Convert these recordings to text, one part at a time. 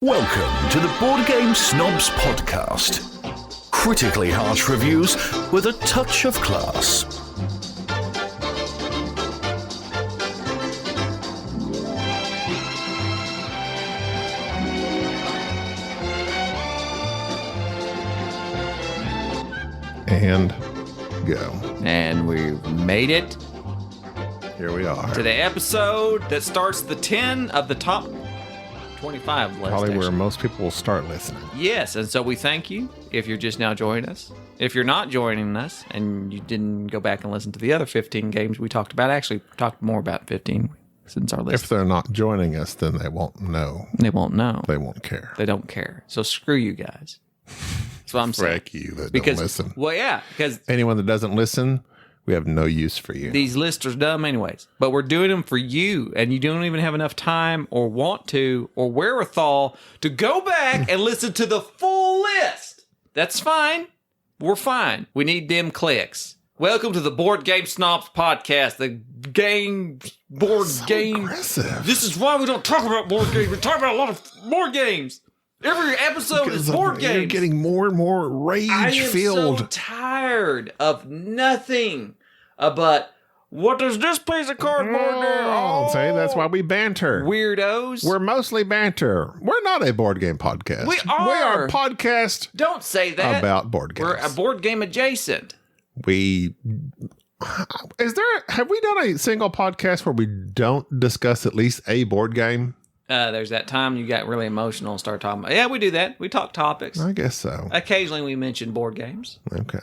Welcome to the Board Game Snobs podcast. Critically harsh reviews with a touch of class. And go. And we made it Here we are. to the episode that starts the 10 of the top 25 list. Probably where actually. most people will start listening. Yes, and so we thank you if you're just now joining us. If you're not joining us and you didn't go back and listen to the other 15 games we talked about, actually talked more about 15 since our list. If they're not joining us, then they won't know. They won't know. They won't care. They don't care. So screw you guys. That's what I'm saying. Frick you that Because, don't listen. well, yeah, because Anyone that doesn't listen, we have no use for you. these lists are dumb anyways, but we're doing them for you, and you don't even have enough time or want to or wherewithal to go back and listen to the full list. That's fine. We're fine. We need them clicks. Welcome to the Board Game Snobs podcast, the board game. Aggressive. This is why we don't talk about board games. We talk about a lot of board games. Every episode is board games. You're getting more and more rage-filled. I am so tired of nothing but what does this piece of cardboard do? Oh, see, that's why we banter. Weirdos. We're mostly banter. We're not a board game podcast. We are. We are a podcast Don't say that. about board games. We're a board game adjacent. Have we done a single podcast where we don't discuss at least a board game? There's that time you got really emotional and started talking about. Yeah, we do that. We talk topics. I guess so. Occasionally we mention board games. Okay.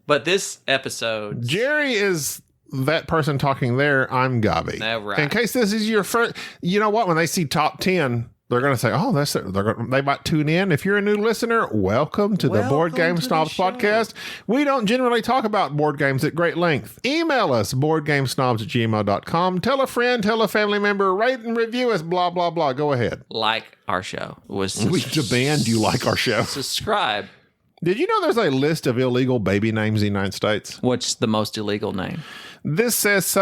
But this episode, Jerry is that person talking there. I'm Gaby. Oh, right. In case this is your first, you know what? When they see top 10, they're going to say, "Oh, that's it." They might tune in. If you're a new listener, welcome to the Board Game to the Snobs show. podcast. We don't generally talk about board games at great length. Email us boardgamesnobs@gmail.com. Tell a friend, tell a family member, rate and review us. Blah blah blah. Go ahead. like our show, was We demand you like our show. subscribe. Did you know there's a list of illegal baby names in the United States? What's the most illegal name? This says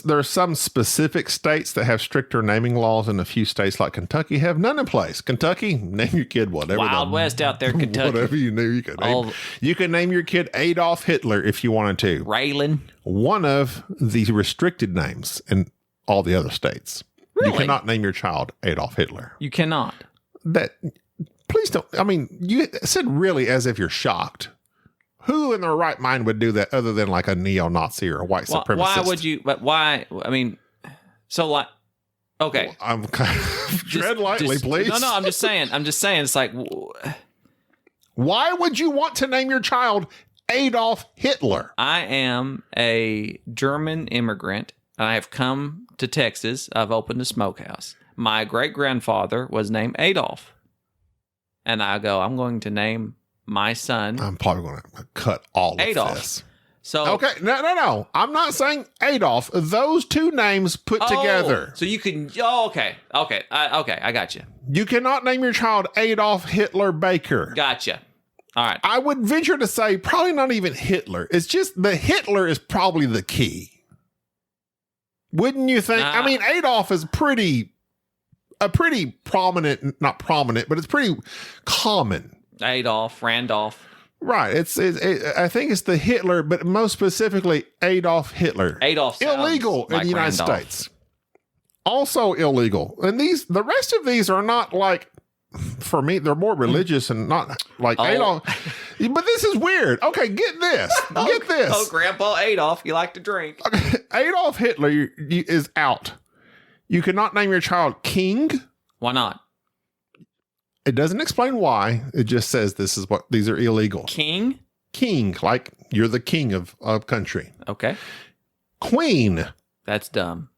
there are some specific states that have stricter naming laws, and a few states like Kentucky have none in place. Kentucky, name your kid whatever. Wild West out there, Kentucky. Whatever you knew you could name. All- You can name your kid Adolf Hitler if you wanted to. Raylan. One of the restricted names in all the other states. You Really? cannot name your child Adolf Hitler. You cannot. Please don't. I mean, you said really as if you're shocked. Who in their right mind would do that other than like a neo-Nazi or a white supremacist? Why would you? But why? I mean, so like, okay. I'm kind of tread lightly, please. No, I'm just saying. It's like, Why would you want to name your child Adolf Hitler? I am a German immigrant, and I have come to Texas. I've opened a smokehouse. My great grandfather was named Adolf, and I'm going to name my son I'm probably going to cut all of Adolf. this. So Okay, no. I'm not saying Adolf. Those two names put together. So you can. Oh, okay. I got you. You cannot name your child Adolf Hitler Baker. Gotcha. All right. I would venture to say probably not even Hitler. It's just the Hitler is probably the key. Wouldn't you think? Nah. I mean, Adolf is a pretty prominent, not prominent, but it's pretty common. Adolf, Randolph. Right. I think it's the Hitler, but most specifically Adolf Hitler. Adolf sounds illegal in like the United Randolph. States. Also illegal. And the rest of these are not like, for me, they're more religious and not like Adolf. But this is weird. Okay, get this. Get this. Oh, Grandpa Adolf, you like to drink. Adolf Hitler is out. You cannot name your child King. Why not? It doesn't explain why. It just says these are illegal. King? King, like you're the king of a country. Okay. Queen. That's dumb.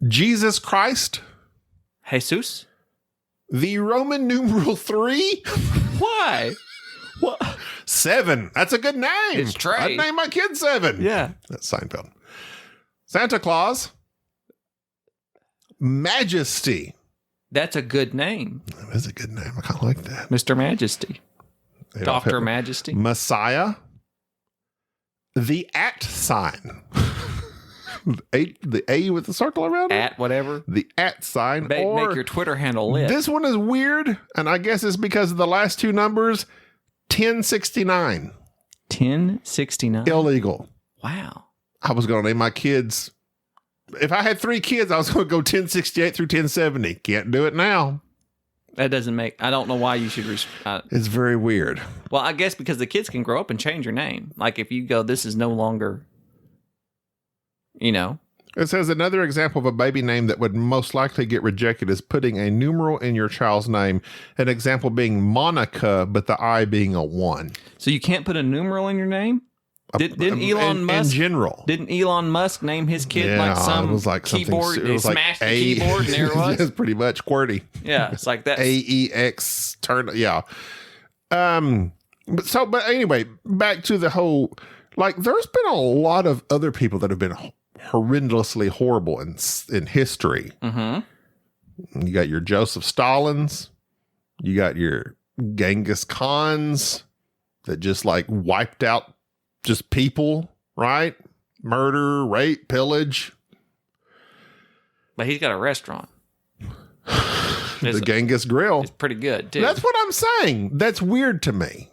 Jesus Christ. Jesus? The Roman numeral 3. Why? What? 7. That's a good name. It's Trey. I'd name my kid 7. Yeah. That's Seinfeld. Santa Claus. Majesty. That's a good name. That is a good name. I kind of like that. Mr. Majesty. Adolf Dr. Hitler. Majesty. Messiah. The @ sign. the A with the circle around it. At whatever. The at sign. Make your Twitter handle lit. This one is weird, and I guess it's because of the last two numbers. 1069. 1069. Illegal. Wow. I was going to name my kids. If I had 3 kids, I was going to go 1068 through 1070. Can't do it now. That doesn't make... I don't know why you should... It's very weird. Well, I guess because the kids can grow up and change your name. Like if you go, this is no longer... It says another example of a baby name that would most likely get rejected is putting a numeral in your child's name. An example being Monica, but the I being a 1. So you can't put a numeral in your name? Didn't Elon Musk... In general. Didn't Elon Musk name his kid it was like keyboard? It was smashed the A, keyboard and there it was? It's pretty much QWERTY. Yeah, it's like that. AEX turn. Yeah. But anyway, back to the whole, like, there's been a lot of other people that have been horrendously horrible in history. Mm-hmm. You got your Joseph Stalins. You got your Genghis Khans that just like wiped out just people, right? Murder, rape, pillage. But he's got a restaurant. The Genghis Grill. It's pretty good, too. That's what I'm saying. That's weird to me.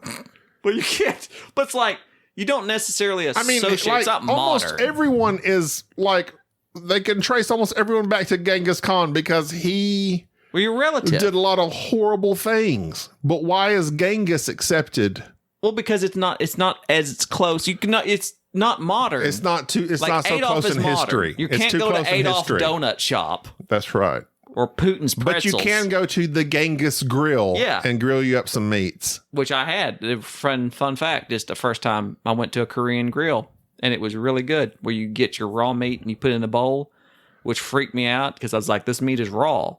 But you can't. But it's like, you don't necessarily associate. Like, it's not almost modern. everyone is like, they can trace almost everyone back to Genghis Khan because he your relative did a lot of horrible things. But why is Genghis accepted? Well, because it's not as close. You cannot. It's not modern. It's not too. It's like not so Adolf close in modern. history. You it's can't too go close to in Adolf history. Donut Shop That's right. or Putin's Pretzels. But you can go to the Genghis Grill and grill you up some meats. Which I had. Fun fact, just the first time I went to a Korean grill, and it was really good, where you get your raw meat and you put it in a bowl, which freaked me out because I was like, this meat is raw.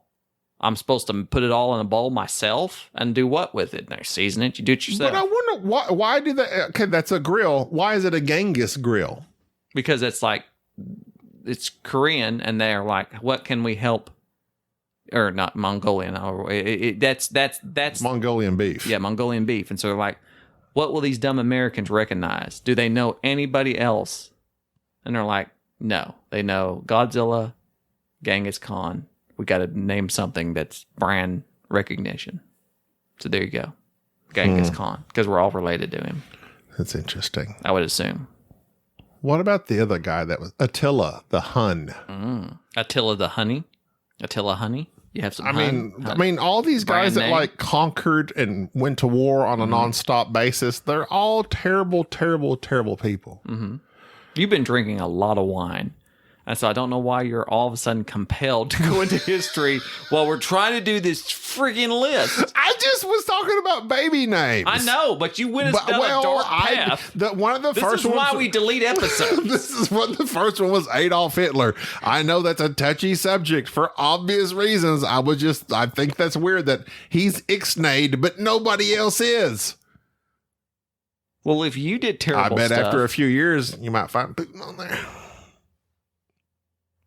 I'm supposed to put it all in a bowl myself and do what with it? And season it. You do it yourself. But I wonder why do they? Okay, that's a grill. Why is it a Genghis grill? Because it's like, it's Korean, and they're like, what can we help? Or not Mongolian. That's Mongolian beef. Yeah, Mongolian beef. And so they're like, what will these dumb Americans recognize? Do they know anybody else? And they're like, no. They know Godzilla, Genghis Khan. We got to name something that's brand recognition. So there you go. Genghis Khan. Because we're all related to him. That's interesting. I would assume. What about the other guy that was Attila the Hun? Attila the Honey? Attila Honey? You have some I mean, all these guys that like conquered and went to war on a nonstop basis, they're all terrible, terrible, terrible people. Mm-hmm. You've been drinking a lot of wine. And so I don't know why you're all of a sudden compelled to go into history while we're trying to do this freaking list. I just was talking about baby names. I know, but you went down a dark path. One of the this first is ones, why we delete episodes. This is what the first one was, Adolf Hitler. I know that's a touchy subject for obvious reasons. I think that's weird that he's ixnayed, but nobody else is. Well, if you did terrible stuff, I bet stuff, after a few years, you might find Putin on there.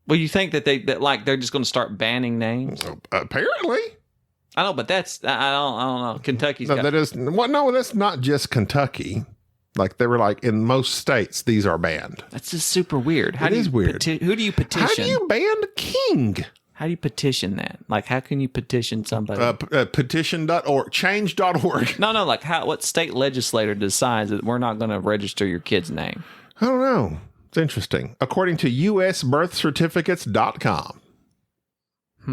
Well, you think that they're just going to start banning names? Apparently. I know, but I don't know. Kentucky's that's not just Kentucky. Like they were like in most states, these are banned. That's just super weird. It is weird. Who do you petition? How do you ban King? How do you petition that? Like, how can you petition somebody? Petition.org, change.org. No, like what state legislator decides that we're not going to register your kid's name? I don't know. It's interesting. According to usbirthcertificates.com.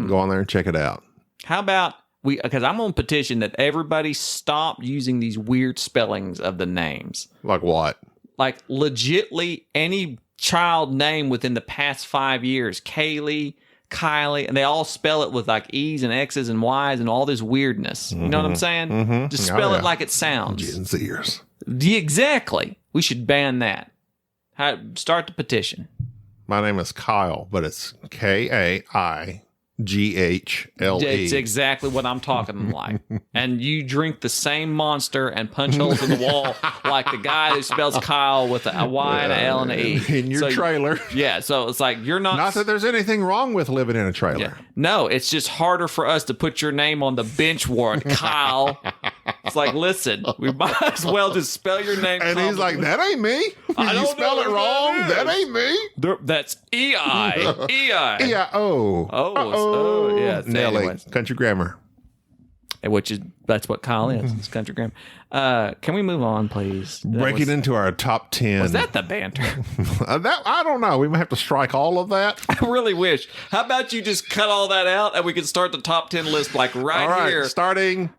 Go on there and check it out. How about because I'm on petition that everybody stop using these weird spellings of the names. Like what? Like legitly any child name within the past 5 years. Kaylee, Kylie, and they all spell it with like E's and X's and Y's and all this weirdness. You know what I'm saying? Mm-hmm. Just spell it like it sounds. Gen Zers. Exactly. We should ban that. Start the petition. My name is Kyle, but it's Kaigle. It's exactly what I'm talking like. And you drink the same Monster and punch holes in the wall like the guy who spells Kyle with a Y and an L and an E. In your trailer. Yeah, so it's like you're not... Not that there's anything wrong with living in a trailer. Yeah. No, it's just harder for us to put your name on the bench warrant, Kyle. It's like, listen, we might as well just spell your name. And he's like, that ain't me. I You don't spell know it what wrong. that That ain't me. That's E-I. E-I. E-I-O. Oh, yeah. So Nelly. anyways. Country grammar. That's what Kyle is. It's country grammar. Can we move on, please? Breaking into our top 10. Was that the banter? I don't know. We might have to strike all of that. I really wish. How about you just cut all that out and we can start the top 10 list like All right, here. starting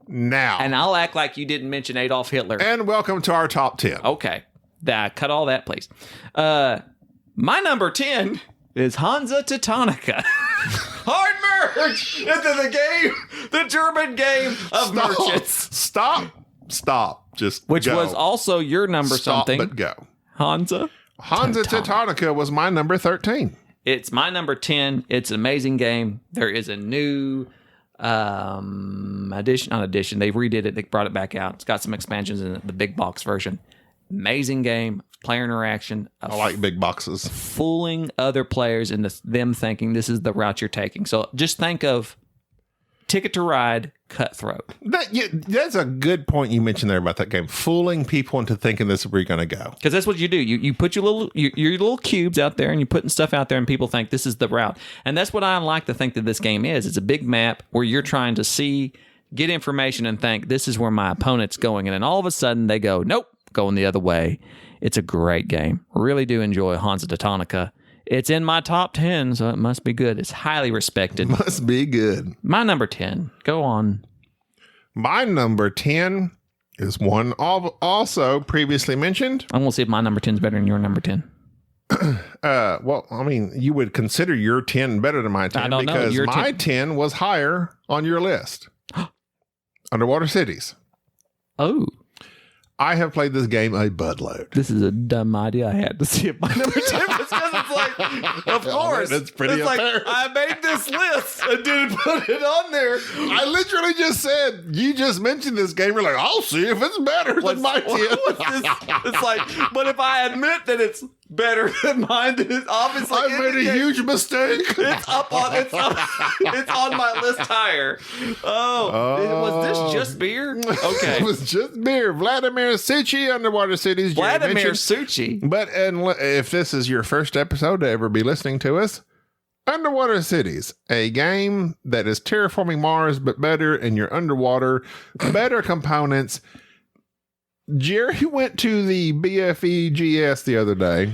now. And I'll act like you didn't mention Adolf Hitler. And welcome to our top 10. Okay. Cut all that, please. My number 10 is Hansa Teutonica. Hard merge into the game, the German game of merchants. Stop. Just Which go. was also your number Stop, something. but go. Hansa Teutonica was my number 13. It's my number 10. It's an amazing game. There is a new edition. They redid it. They brought it back out. It's got some expansions in the big box version. Amazing game. Player interaction. I like big boxes. Fooling other players into them thinking this is the route you're taking. So just think of Ticket to Ride, Cutthroat. That's a good point you mentioned there about that game. Fooling people into thinking this is where you're going to go. Because that's what you do. You put your little cubes out there and you're putting stuff out there and people think this is the route. And that's what I like to think that this game is. It's a big map where you're trying to get information and think this is where my opponent's going. And then all of a sudden they go, nope, going the other way. It's a great game. Really do enjoy Hansa Teutonica. It's in my top 10, so it must be good. It's highly respected. Must be good. My number 10. Go on. My number 10 is one also previously mentioned. I'm going to see if my number 10 is better than your number 10. Well, I mean, you would consider your 10 better than my 10 I don't know. because Your my 10 was higher on your list. Underwater Cities. Oh. I have played this game a buttload. This is a dumb idea. I had to see if my number 10 was because it's like, of course. It's pretty apparent. Like, I made this list and didn't put it on there. I literally just said, you just mentioned this game. You're like, I'll see if it's better than my 10. It's like, but if I admit that it's better than mine, then it's obviously I made a huge mistake. It's on my list higher. Was this just beer? Okay. It was just beer. Vladimir Suchi, Underwater Cities. Vladimir Suchi. But if this is your first episode to ever be listening to us, Underwater Cities, a game that is terraforming Mars, but better in your underwater, better components. Jerry went to the BFEGS the other day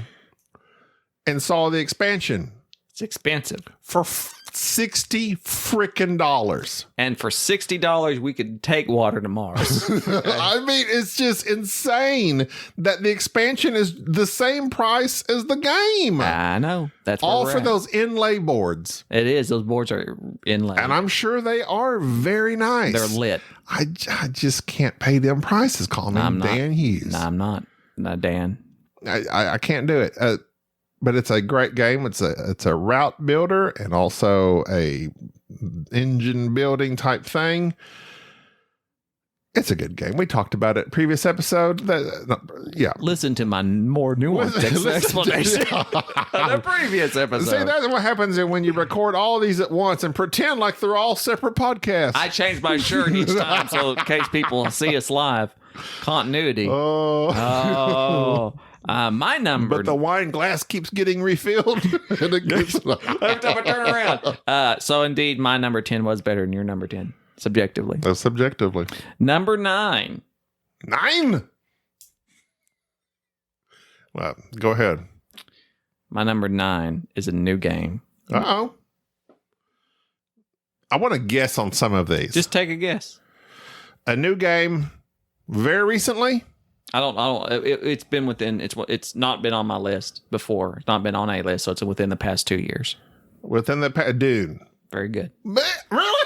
and saw the expansion. It's expensive. For $60 frickin' dollars. And for $60, we could take water to Mars. I mean, it's just insane that the expansion is the same price as the game. I know. That's all where for we're at. those inlay boards. It is. Those boards are inlaid. And I'm sure they are very nice. They're lit. I just can't pay them prices. Call me Dan Hughes. No, I'm not. No, Dan. I can't do it. But it's a great game. It's a route builder and also a engine building type thing. It's a good game. We talked about it previous episode. Yeah. Listen to my more nuanced explanation of the previous episode. See, that's what happens when you record all these at once and pretend like they're all separate podcasts. I change my shirt each time so in case people see us live. Continuity. My number. But the wine glass keeps getting refilled. And it gets every time I turn around. So indeed, my number 10 was better than your number 10. Subjectively. Subjectively. Number 9. 9? Well, go ahead. My number 9 is a new game. Uh-oh. I want to guess on some of these. Just take a guess. A new game very recently? I don't. It's been within. It's not been on my list before. It's not been on a list, so it's within the past 2 years. Within the past, Dune. Very good. Really?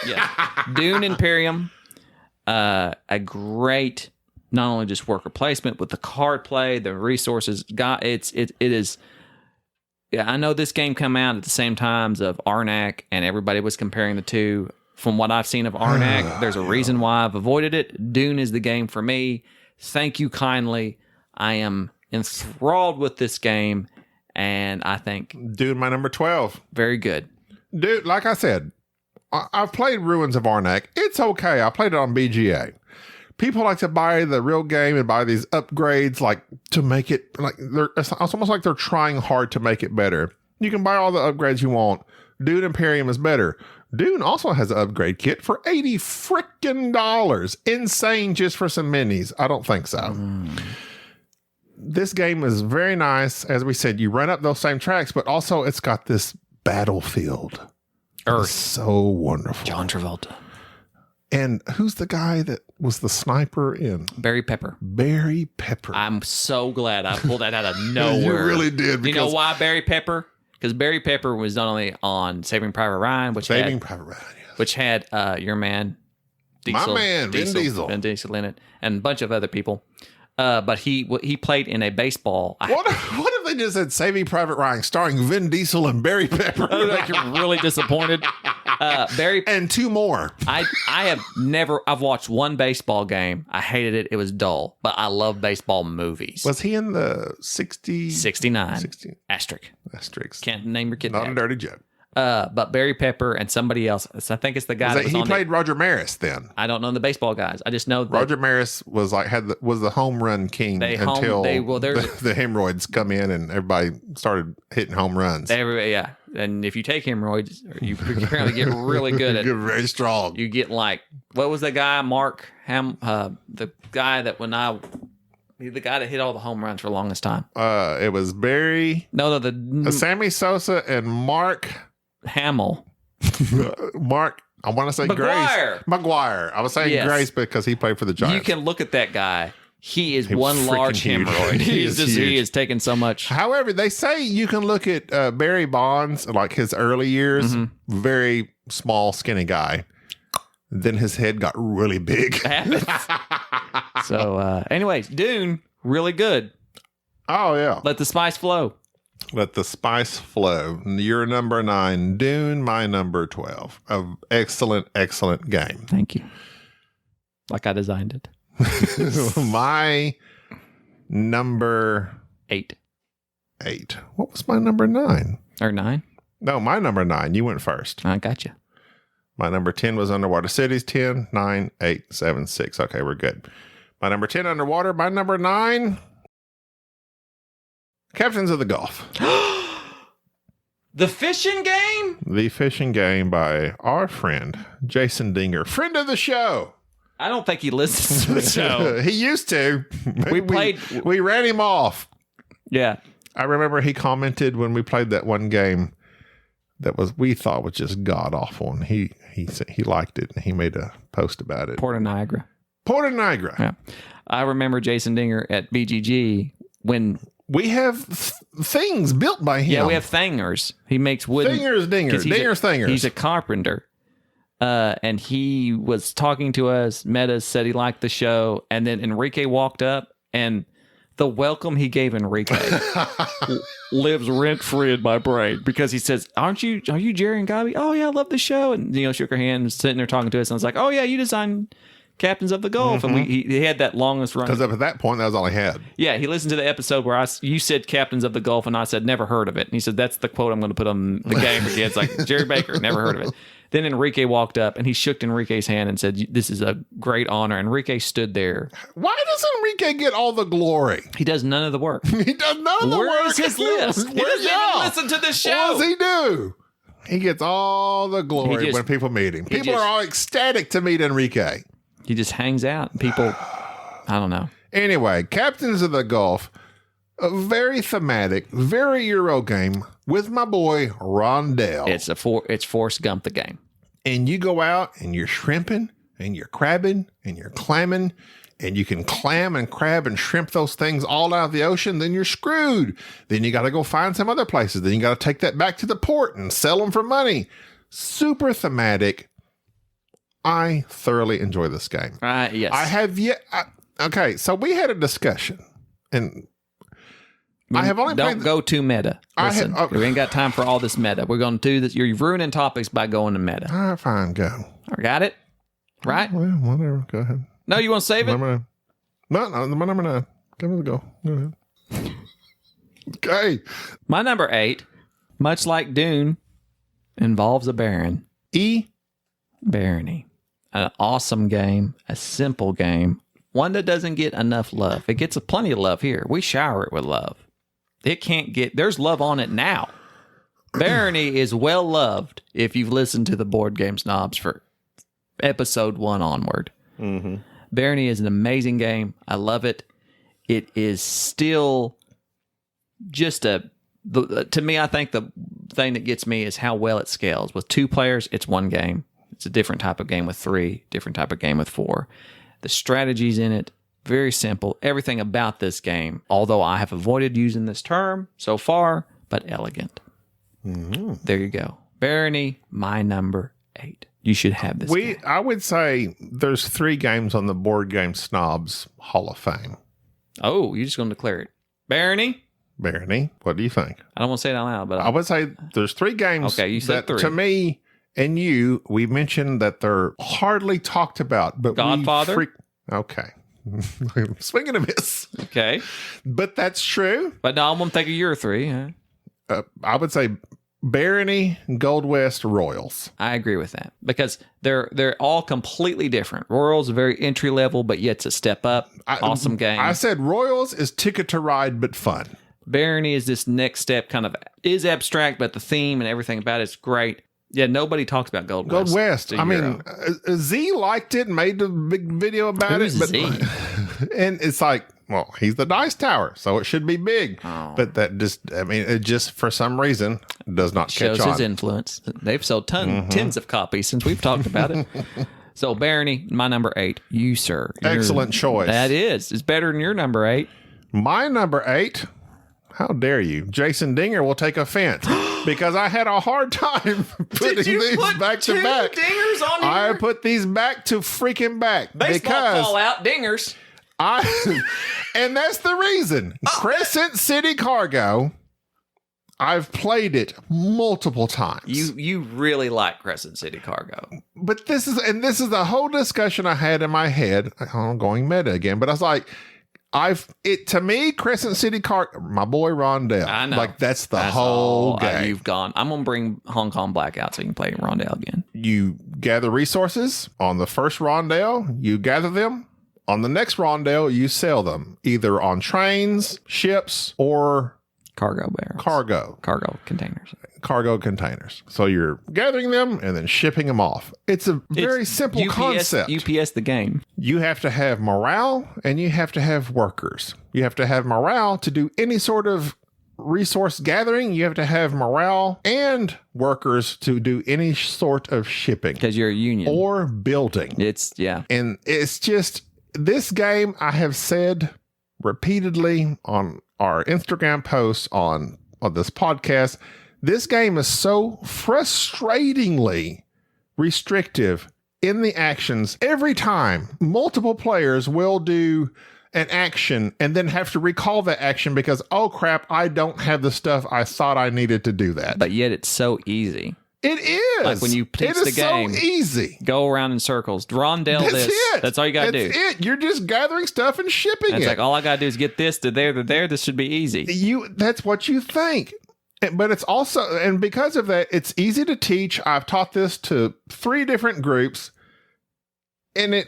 Yeah. Dune Imperium. A great, not only just worker placement, but the card play, the resources. It is. Yeah, I know this game came out at the same times of Arnak, and everybody was comparing the two. From what I've seen of Arnak, there's a reason why I've avoided it. Dune is the game for me. Thank you kindly. I am enthralled with this game, and I think Dune, my number 12. Very good. Dude, like I said, I've played Ruins of Arnak. It's okay. I played it on BGA. people like to buy the real game and buy these upgrades, like to make it like it's almost like they're trying hard to make it better. You can buy all the upgrades you want. Dune Imperium is better. Dune also has an upgrade kit for $80 frickin'. Insane just for some minis. I don't think so. This game is very nice. As we said, you run up those same tracks, but also it's got this battlefield. Earth. It's so wonderful. John Travolta. And who's the guy that was the sniper in? Barry Pepper. Barry Pepper. I'm so glad I pulled that out of nowhere. You really did. You know why Barry Pepper? Because Barry Pepper was not only on Saving Private Ryan, which had your man, Diesel, my man, Vin Diesel in it, and a bunch of other people. But he played in a baseball. What if they just said Saving Private Ryan starring Vin Diesel and Barry Pepper? Like you're really disappointed. Barry and two more. I've watched one baseball game. I hated it. It was dull, but I love baseball movies. Was he in the 69 asterisk? Can't name your kid. Not a dirty joke. But Barry Pepper and somebody else. I think it's the guy that he played Roger Maris. Then I don't know the baseball guys. I just know that Roger Maris was the home run king until the hemorrhoids come in and everybody started hitting home runs. Yeah, and if you take hemorrhoids, you apparently get really good at. You're very strong. You get like what was that guy Mark the guy that the guy that hit all the home runs for the longest time. It was Barry. No, Sammy Sosa and Mark Hamill. Mark, I want to say McGuire. McGuire. I was saying Grace because he played for the Giants. You can look at that guy. He is one large hemorrhoid. He is taking so much. However, they say you can look at Barry Bonds, like his early years, very small, skinny guy. Then his head got really big. So, anyways, Dune, really good. Oh, yeah. Let the spice flow. Let the spice flow. You're number 9. Dune, my number 12. Excellent, excellent game. Thank you. Like I designed it. My number 8. What was my number 9? Or 9? No, my number 9. You went first. I got you. My number 10 was Underwater Cities. 10, 9, 8, 7, 6. Okay, we're good. My number 10, Underwater. My number 9, Captains of the Gulf. The fishing game? The fishing game by our friend, Jason Dinger. Friend of the show. I don't think he listens to the show. He used to. We ran him off. Yeah. I remember he commented when we played that one game that we thought was just god awful, and he said he liked it and he made a post about it. Port of Niagara. Yeah. I remember Jason Dinger at BGG when we have things built by him. Yeah, we have thangers. He makes wooden Dingers. He's a carpenter. And he was talking to us. Metas said he liked the show, and then Enrique walked up, and the welcome he gave Enrique lives rent free in my brain because he says, are you Jerry and Gaby? Oh yeah, I love the show. And shook our hand, and sitting there talking to us, and I was like, oh yeah, you designed Captains of the Gulf. And he had that longest run. Because up at that point, that was all he had. Yeah, he listened to the episode where you said Captains of the Gulf, and I said, never heard of it. And he said, that's the quote I'm going to put on the game for kids. Like, Jerry Baker, never heard of it. Then Enrique walked up, and he shook Enrique's hand and said, this is a great honor. Enrique stood there. Why does Enrique get all the glory? He does none of the work. He does none of the work. Where's his list? He doesn't even listen to the show. What does he do? He gets all the glory when people meet him. People are all ecstatic to meet Enrique. He just hangs out. People, I don't know. Anyway, Captains of the Gulf, a very thematic, very Euro game with my boy Rondell. It's Forrest Gump the game. And you go out and you're shrimping and you're crabbing and you're clamming, and you can clam and crab and shrimp those things all out of the ocean, then you're screwed. Then you got to go find some other places. Then you got to take that back to the port and sell them for money. Super thematic. I thoroughly enjoy this game. Yes. I have yet. Okay, so we had a discussion, and I have only don't go too meta. Listen, we ain't got time for all this meta. We're going to do this. You're ruining topics by going to meta. All right, fine, go. I got it. Right? Well, whatever. Go ahead. No, you want to save it? No, my number 9. Give it a go. Go ahead. Okay. My number 8, much like Dune, involves a Baron. Barony. An awesome game, a simple game, one that doesn't get enough love. It gets plenty of love here. We shower it with love. It can't get, there's love on it now. Barony is well loved if you've listened to the Board Game Snobs for episode 1 onward. Mm-hmm. Barony is an amazing game. I love it. It is still just to me, I think the thing that gets me is how well it scales. With 2 players, it's 1 game. It's a different type of game with 3, different type of game with 4. The strategies in it, very simple. Everything about this game, although I have avoided using this term so far, but elegant. Mm-hmm. There you go. Barony, my number 8. You should have this game. I would say there's 3 games on the Board Game Snobs Hall of Fame. Oh, you're just going to declare it. Barony? Barony, what do you think? I don't want to say it out loud, but I would say there's 3 games okay, you said that 3. to me and you, we mentioned that they're hardly talked about. But Godfather? Okay. Swing and a miss. Okay. But that's true. But no, I'm going to think of your 3. Huh? I would say Barony, Gold West, Royals. I agree with that because they're all completely different. Royals are very entry level, but yet it's a step up. Awesome game. I said Royals is Ticket to Ride, but fun. Barony is this next step, kind of is abstract, but the theme and everything about it's great. Yeah, nobody talks about Gold West. Gold West. I mean, Z liked it, made a big video about Who's it. But Z? And it's like, well, he's the dice tower, so it should be big. Oh. But that just, I mean, it just for some reason does not Shows catch on. his influence. They've sold tens of copies since we've talked about it. So Barony, my number 8. You, sir. Excellent choice. That is. It's better than your number 8. My number 8. How dare you? Jason Dinger will take offense because I had a hard time putting these back to back. Dingers on I here? put these back to freaking back Baseball because call out dingers. and that's the reason. Crescent City Cargo. I've played it multiple times. You really like Crescent City Cargo. But this is the whole discussion I had in my head. I'm going meta again, but I was like, to me, Crescent City my boy Rondell. I know. Like that's whole game. You've gone. I'm gonna bring Hong Kong Blackout so you can play Rondell again. You gather resources on the first Rondell. You gather them. On the next Rondell, you sell them either on trains, ships, or Cargo barrels. Cargo containers. So you're gathering them and then shipping them off. It's a very simple concept. UPS the game. You have to have morale and you have to have workers. You have to have morale to do any sort of resource gathering. You have to have morale and workers to do any sort of shipping. Because you're a union. Or building. And it's just, this game I have said repeatedly on our Instagram posts, on this podcast, this game is so frustratingly restrictive in the actions. Every time, multiple players will do an action and then have to recall that action because, oh crap, I don't have the stuff I thought I needed to do that. But yet it's so easy. It is. Like when you teach the game, so easy. Go around in circles. Rondell That's this. it. That's all you got to do. That's it. You're just gathering stuff and shipping It's it. like, all I got to do is get this to there to there. This should be easy. That's what you think. But it's also, and because of that, it's easy to teach. I've taught this to 3 different groups and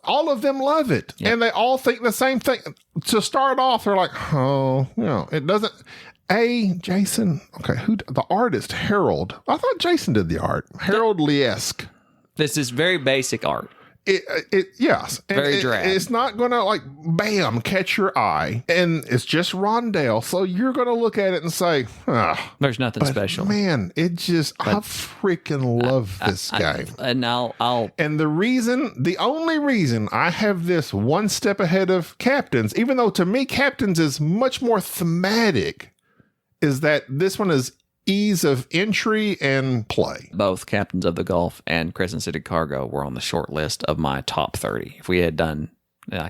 all of them love it. Yep. And they all think the same thing. To start off, they're like, oh, it doesn't. Jason, okay, the artist, Harold. I thought Jason did the art. Harold Liesk. This is very basic art. Yes. Very drab. It's not going to bam, catch your eye. And it's just Rondell. So you're going to look at it and say, there's nothing special. Man, I freaking love this game. And the only reason I have this one step ahead of Captains, even though to me, Captains is much more thematic, is that this one is ease of entry and play. Both Captains of the Gulf and Crescent City Cargo were on the short list of my top 30. If we had done,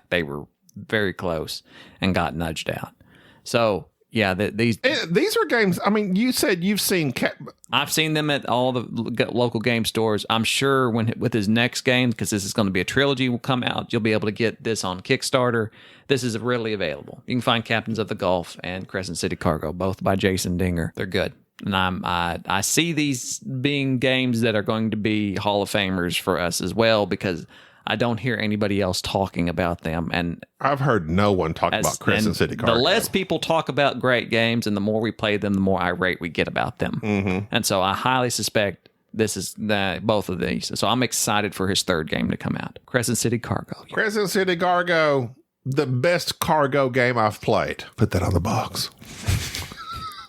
they were very close and got nudged out. So, yeah, these are games. I mean, you said you've seen. I've seen them at all the local game stores. I'm sure with his next game, because this is going to be a trilogy, will come out. You'll be able to get this on Kickstarter. This is readily available. You can find Captains of the Gulf and Crescent City Cargo, both by Jason Dinger. They're good. And I see these being games that are going to be Hall of Famers for us as well, because I don't hear anybody else talking about them. And I've heard no one talk about Crescent City Cargo. The less people talk about great games and the more we play them, the more irate we get about them. Mm-hmm. And so I highly suspect this is both of these. So I'm excited for his third game to come out. Crescent City Cargo. Crescent City Cargo, the best cargo game I've played. Put that on the box.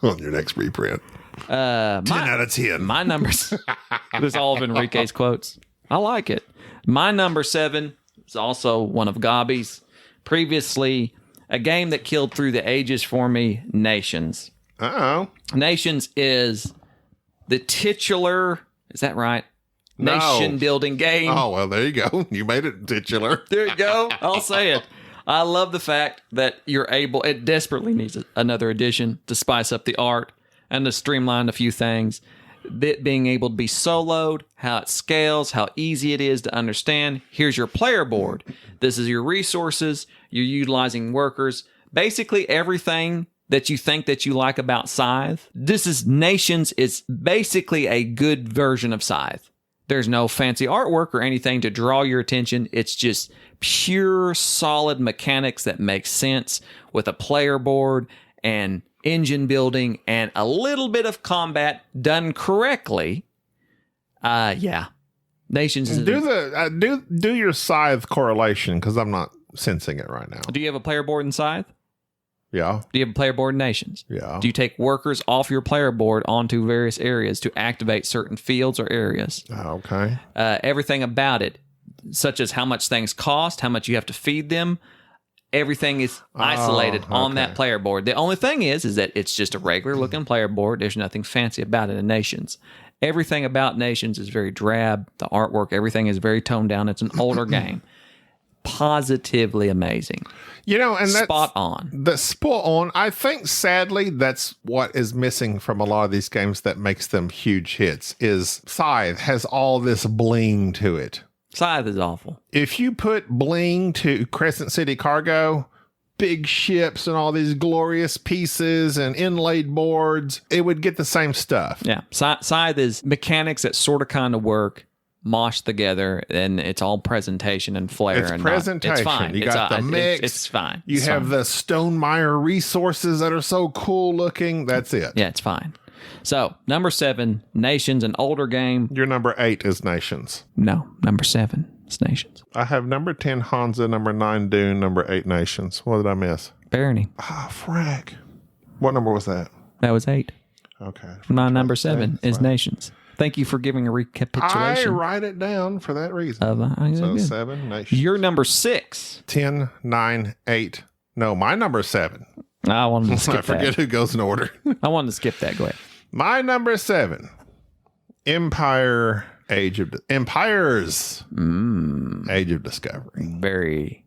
On your next reprint. 10 out of 10. My numbers. There's all of Enrique's quotes. I like it. My number 7 is also one of Gaby's. Previously, a game that killed through the ages for me, Nations. Uh-oh. Nations is the titular, is that right? No. Nation building game. Oh, well, there you go. You made it titular. There you go. I'll say it. I love the fact that you're able, it desperately needs another edition to spice up the art and to streamline a few things. It being able to be soloed, how it scales, how easy it is to understand. Here's your player board. This is your resources. You're utilizing workers. Basically everything that you think that you like about Scythe. This is Nations. It's basically a good version of Scythe. There's no fancy artwork or anything to draw your attention. It's just pure, solid mechanics that make sense with a player board and engine building and a little bit of combat done correctly. Yeah. Nations is do your Scythe correlation, because I'm not sensing it right now. Do you have a player board in Scythe? Yeah. Do you have a player board in Nations? Yeah. Do you take workers off your player board onto various areas to activate certain fields or areas? Okay. Everything about it, such as how much things cost, how much you have to feed them, everything is isolated on that player board. The only thing is that it's just a regular looking player board. There's nothing fancy about it in Nations. Everything about Nations is very drab. The artwork, everything is very toned down. It's an older game. Positively amazing. You know, and that's spot on. The spot on. I think, sadly, that's what is missing from a lot of these games that makes them huge hits, is Scythe has all this bling to it. Scythe is awful. If you put bling to Crescent City Cargo, big ships and all these glorious pieces and inlaid boards, it would get the same stuff. Yeah. Scythe is mechanics that sort of kind of work, moshed together, and it's all presentation and flair. It's and presentation. It's fine. You got the mix. It's fine. You have the Stonemaier resources that are so cool looking. That's it. Yeah, it's fine. So, number 7, Nations, an older game. Your number 8 is Nations. No, number 7 is Nations. I have number 10 Hansa, number 9 Dune, number 8 Nations. What did I miss? Barony. Ah, frack. What number was that? That was 8. Okay. My number 7 is Nations. Thank you for giving a recapitulation. I write it down for that reason. So 7 Nations. Your number 6. 10, 9, 8. No, my number 7. I wanted to skip I forget who goes in order. I wanted to skip that. Go ahead. My number 7. Empires. Age of Discovery. Very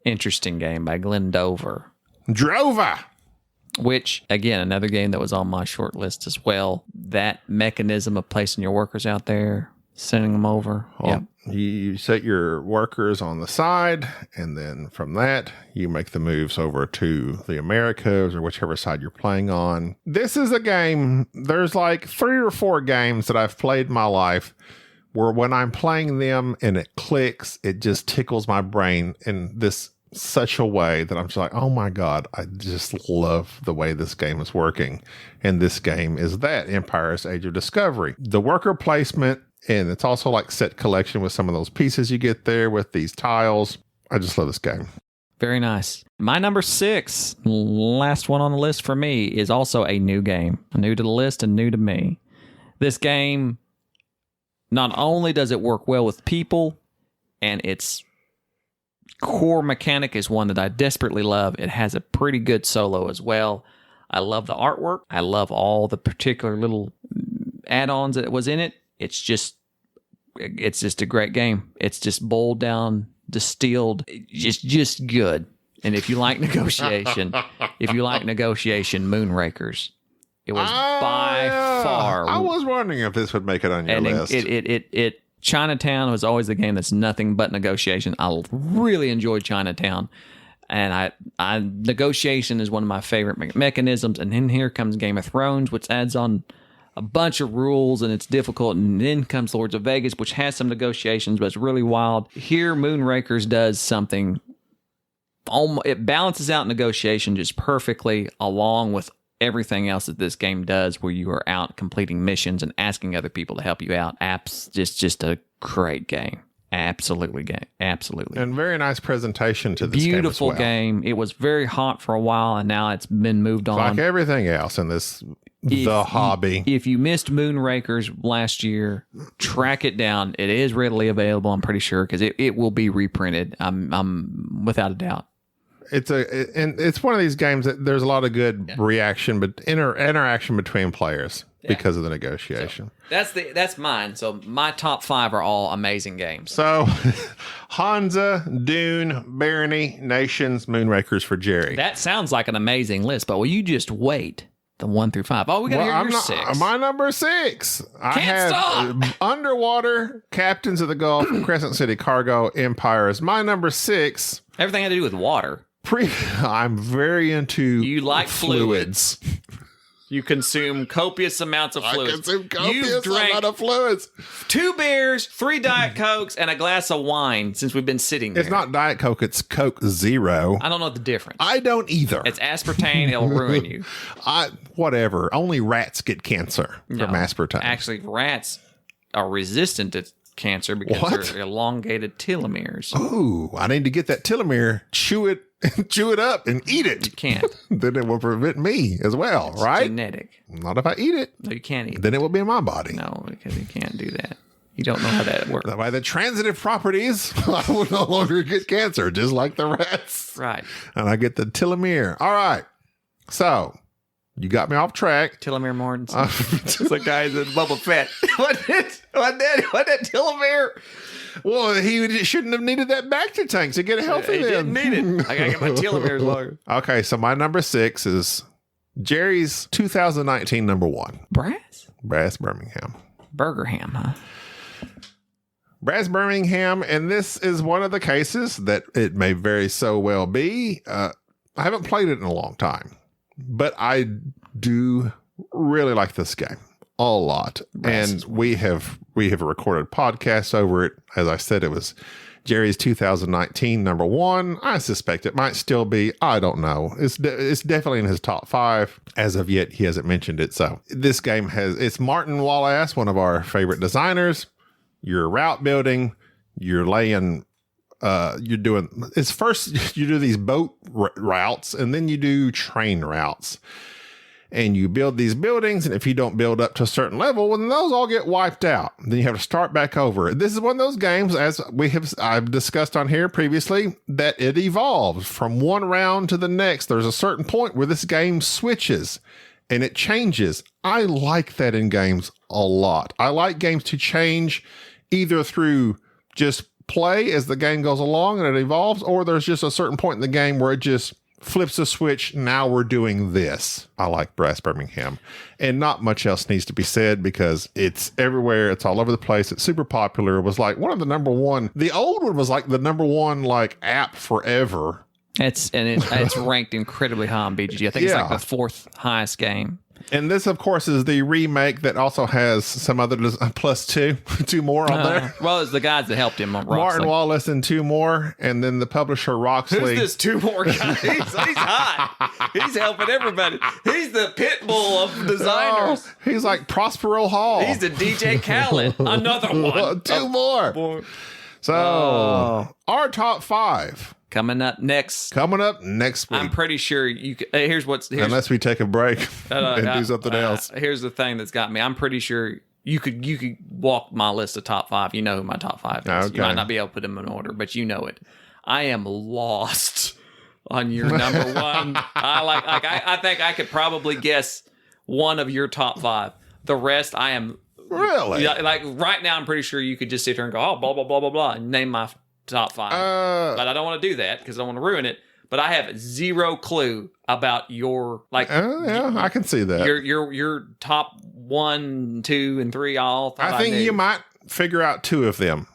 interesting game by Glenn Dover. Drover. Which, again, another game that was on my short list as well. That mechanism of placing your workers out there, sending them over. Well, you set your workers on the side, and then from that, you make the moves over to the Americas or whichever side you're playing on. This is a game, there's like 3 or 4 games that I've played in my life where when I'm playing them and it clicks, it just tickles my brain in this such a way that I'm just like, oh my God, I just love the way this game is working. And this game is that, Empire's Age of Discovery. The worker placement, and it's also like set collection with some of those pieces you get there with these tiles. I just love this game. Very nice. My number 6, last one on the list for me, is also a new game. New to the list and new to me. This game, not only does it work well with people, and its core mechanic is one that I desperately love. It has a pretty good solo as well. I love the artwork. I love all the particular little add-ons that was in it. It's just a great game. It's just boiled down, distilled, just good. And if you like negotiation, Moonrakers. It was by far. I was wondering if this would make it on your list. It Chinatown was always a game that's nothing but negotiation. I really enjoyed Chinatown, and negotiation is one of my favorite mechanisms. And then here comes Game of Thrones, which adds on a bunch of rules and it's difficult. And then comes Lords of Vegas, which has some negotiations, but it's really wild. Here, Moonrakers does something. It balances out negotiation just perfectly, along with everything else that this game does, where you are out completing missions and asking other people to help you out. Just a great game. Absolutely. And very nice presentation to this beautiful game as well. game. It was very hot for a while, and now it's been moved on. Like everything else in this, the hobby. If you missed Moonrakers last year, track it down. It is readily available, I'm pretty sure, because it will be reprinted. I'm without a doubt. It's one of these games that there's a lot of good reaction, but interaction between players because of the negotiation. So that's mine. So my top 5 are all amazing games. So Hansa, Dune, Barony, Nations, Moonrakers for Jerry. That sounds like an amazing list, but will you just wait? The 1 through 5. Oh, we got to hear your 6. My number 6. I have stop. Underwater, Captains of the Gulf, Crescent City Cargo, Empire is my number 6. Everything had to do with water. I'm very into You like fluids. You consume copious amounts of fluids. I consume copious amount of fluids. 2 beers, 3 Diet Cokes, and a glass of wine since we've been sitting there. It's not Diet Coke, it's Coke Zero. I don't know the difference. I don't either. It's aspartame, it'll ruin you. Whatever. Only rats get cancer from aspartame. Actually, rats are resistant to cancer because they're elongated telomeres. Ooh, I need to get that telomere, chew it up and eat it. You can't. Then it will prevent me as well, It's right? genetic. Not if I eat it. No, you can't eat it. Then it will be in my body. No, because you can't do that. You don't know how that works. By the transitive properties, I will no longer get cancer, just like the rats. Right. And I get the telomere. All right. So, you got me off track. Telomere Mortensen. It's like guys in Boba Fett. What that telomere? Well, he shouldn't have needed that Bacta tank to get healthy. He didn't need it. I gotta get my telomeres longer. Okay, so my number 6 is Jerry's 2019 number 1. Brass Birmingham. Burgerham, huh? Brass Birmingham, and this is one of the cases that it may very so well be. I haven't played it in a long time, but I do really like this game a lot. And we have recorded podcasts over it. As I said, it was Jerry's 2019 number 1. I suspect it might still be. I don't know. It's definitely in his top 5. As of yet, he hasn't mentioned it. So this game it's Martin Wallace, one of our favorite designers. You're route building. You're laying. You're doing. It's first you do these boat routes, and then you do train routes. And you build these buildings, and if you don't build up to a certain level, well, then those all get wiped out. Then you have to start back over. This is one of those games, as I've discussed on here previously, that it evolves from one round to the next. There's a certain point where this game switches and it changes. I like that in games a lot. I like games to change either through just play as the game goes along and it evolves, or there's just a certain point in the game where it just flips a switch. Now we're doing this. I like Brass Birmingham, and not much else needs to be said because it's everywhere. It's all over the place. It's super popular. It was like one of the number 1. The old one was like the number 1 like app forever. It's ranked incredibly high on BGG. I think it's like the 4th highest game. And this, of course, is the remake that also has some other plus two more on there. Well, it's the guys that helped him on Roxley. Martin Wallace and 2 more, and then the publisher Roxley. Who's this 2 more guy? He's hot. He's helping everybody. He's the pit bull of designers. Oh, he's like Prospero Hall. He's the DJ Khaled. Another one. 2 more. So, our top 5. Coming up next week. I'm pretty sure you could, unless we take a break and do something else. Here's the thing that's got me. I'm pretty sure you could walk my list of top 5. You know who my top 5 is. Okay. You might not be able to put them in order, but you know it. I am lost on your number 1. I think I could probably guess one of your top 5. The rest I am really like right now. I'm pretty sure you could just sit here and go, oh, blah blah blah blah blah, and name my top 5. But I don't want to do that because I don't want to ruin it. But I have zero clue about your yeah, I can see that. Your top 1, 2, and 3 all. I think you might figure out 2 of them.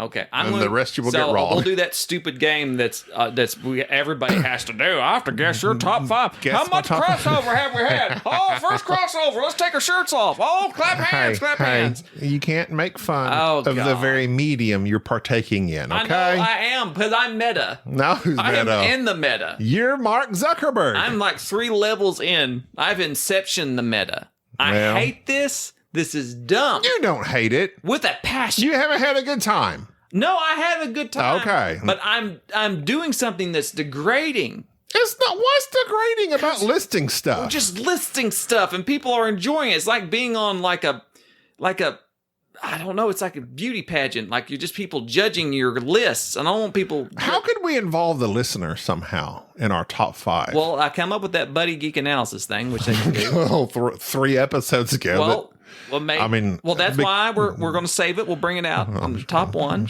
Okay, And the rest you will get wrong. We'll do that stupid game that's everybody has to do. I have to guess your top 5. How much crossover have we had? Oh, first crossover. Let's take our shirts off. Oh, clap hands, clap hands. You can't make fun of the God. very medium you're partaking in, okay? I know I am, because I'm meta. No, who's I meta? am in the meta. You're Mark Zuckerberg. I'm like 3 levels in. I've inceptioned the meta. I hate this. This is dumb. You don't hate it. With a passion. You haven't had a good time. No, I had a good time. Okay. But I'm doing something that's degrading. It's not. What's degrading about listing stuff? Just listing stuff, and people are enjoying it. It's like being on like a I don't know, it's like a beauty pageant. Like you're just people judging your lists. And I don't want people. How could we involve the listener somehow in our top 5? Well, I come up with that buddy geek analysis thing, which they can do. Oh, 3 episodes ago. Well, that's why we're going to save it. We'll bring it out on the top 1.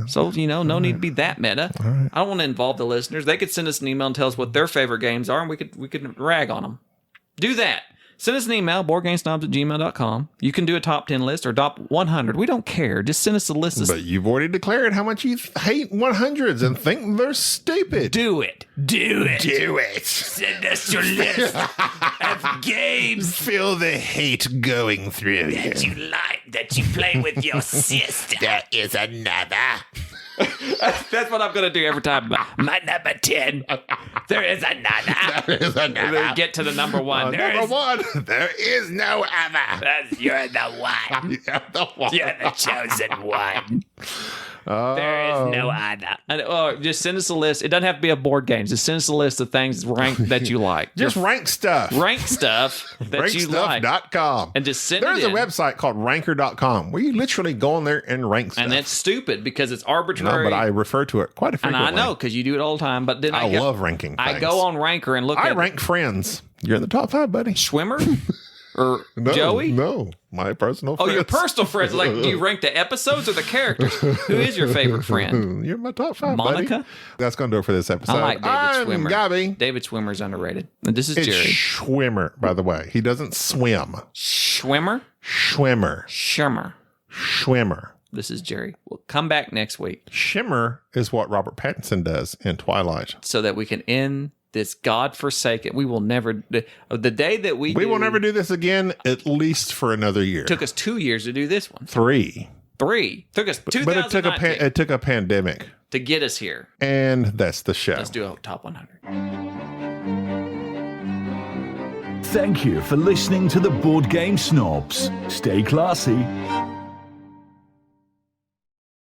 So, no need to be that meta. Right. I don't want to involve the listeners. They could send us an email and tell us what their favorite games are, and we could rag on them. Do that. Send us an email, boardgamesnobs@gmail.com. You can do a top 10 list or top 100. We don't care. Just send us a list. But you've already declared how much you hate 100s and think they're stupid. Do it. Send us your list of games Feel the hate going through you. that you like, that you play with your sister. There is another. That's what I'm going to do every time. My number 10. There is another. There is another. Get to the number 1. Number 1, there is no other. You're the one. You're the one. You're the chosen one. There is no other. And, just send us a list. It doesn't have to be a board game. Just send us a list of things ranked that you like. Just rank stuff. Rank stuff that you like. Rankstuff.com. And just send There's it a in. website called ranker.com where you literally go on there and rank stuff. And that's stupid because it's arbitrary. No, but I refer to it quite and frequently. I know because you do it all the time. But then I love ranking I things. go on Ranker and look I at rank friends. You're in the top 5, buddy. Schwimmer or No, Joey. No, my personal Oh, friends. your personal friends. Like, do you rank the episodes or the characters? Who is your favorite friend? You're my top 5, Monica? buddy. That's going to do it for this episode. I like David I'm Schwimmer. Gaby. David Schwimmer's underrated. And this is It's Jerry. Schwimmer, by the way. He doesn't swim. Schwimmer? Schwimmer. Shimmer. Schwimmer. This is Jerry. We'll come back next week Shimmer is what Robert Pattinson does in Twilight. so that we can end this godforsaken. We will never. The day that we will never do this again, at least for another year. Took us 2 years to do this one. 3. 3 took us 2019 But it took a pandemic. to get us here. And that's the show. Let's do a top 100. Thank you for listening to the Board Game Snobs. Stay classy.